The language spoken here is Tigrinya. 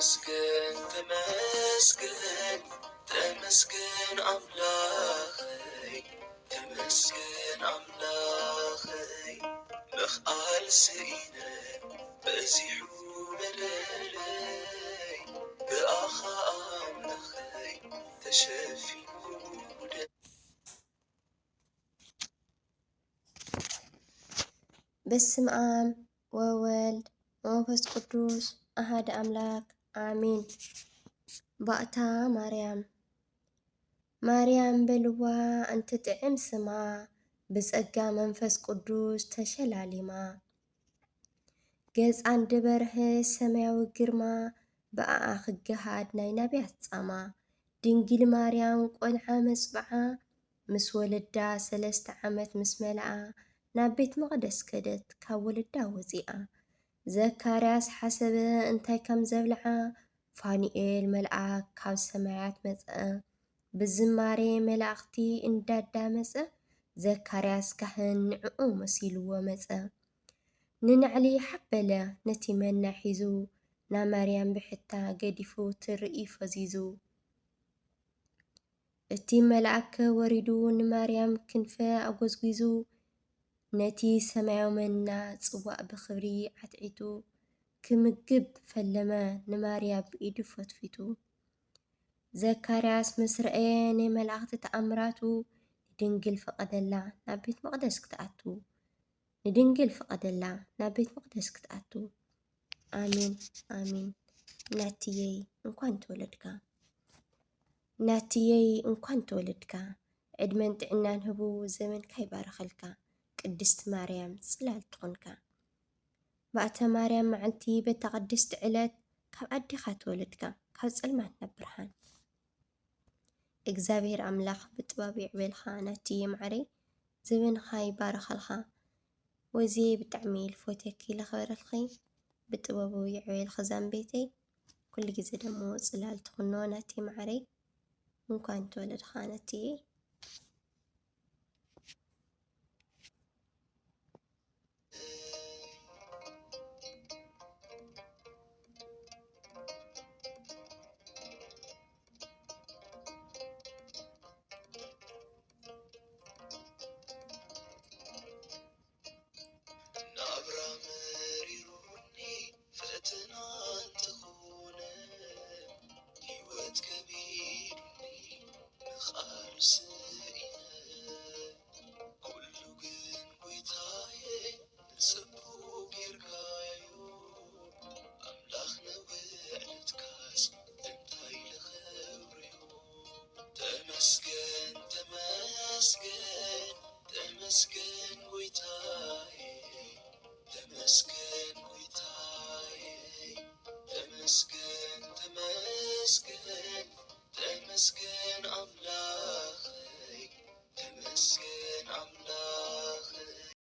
تمسكن تمسكن أملاخي تمسكن أملاخي مخال سئنا بزحو ملالي بأخا أملاخي تشفي مودا. بسم آب وولد ومنفس قدوس أحد أملاك آمين. بأتا ማርያም በልዋ እንትጥዕም ስማ ብጸጋ መንፈስ ቅዱስ ተሸላሊማ ገጽ አንድ በርህ ሰማያዊ ግርማ በአኣ ክገሃድ ናይ ነቢያት ጻማ ድንግል ማርያም ቆልዓ መጽብዓ ምስ ወለዳ 3 ዓመት ምስ መልኣ ናብ ቤት መቕደስ ከደት ካብ ወለዳ ወፂኣ ዘካርያስ ሓሰበ እንታይ ከም ዘብልዓ ፋኑኤል መልአክ ካብ ሰማያት መጽአ ብዝማሬ መላእኽቲ እንዳዳመጸ ዘካርያስ ካህን ንዕኡ መሲልዎ መጸ ንንዕሊ ሓበለ ነቲ መና ሒዙ ና ማርያም ብሕታ ገዲፉ ትርኢ ፈዚዙ እቲ መልአክ ወሪዱ ንማርያም ክንፈ ኣጎዝጊዙ ነቲ ሰማያዊ መና ጽዋዕ ብኽብሪ ዓትዒቱ ክምግብ ፈለመ ንማርያም ብኢዱ ፈትፊቱ ዘካርያስ ምስ ረአየ ናይ መላእኽቲ ተኣምራቱ ንድንግል ፈቐደላ ናብ ቤት መቕደስ ክትኣቱ ንድንግል ፈቐደላ ናብ ቤት መቕደስ ክትኣቱ አሜን አሜን። ናትየይ እንኳን ተወለድካ ናትየይ እንኳን ተወለድካ ዕድመን ጥዕናን ህቡ ዘመንካ ይባረኸልካ ቅድስት ማርያም ጽላል ትኾንካ ባእተ ማርያም መዓልቲ ቤተ ቅድስት ዕለት ካብ ኣዲኻ ተወለድካ ካብ ጸልማት ናብ ብርሃን እግዚአብሔር አምላክ ብጥበብ ይዕብልኻ ናትየ ማዕረይ ዘመንኻ ይባረኸልኻ ወዚ ብጣዕሚ ልፎቴክ ይለኸበረልኺ ብጥበቡ ይዕብልኽ ዛንቤተይ ኩሉ ግዜ ደሞ ጽላል ትኹኖ ናትየ ማዕረይ እንኳን ተወለድኻ ናትየ تمسكن ويتاي تمسكن ويتاي تمسكن تمسكن تمسكن أملاخي تمسكن أملاخي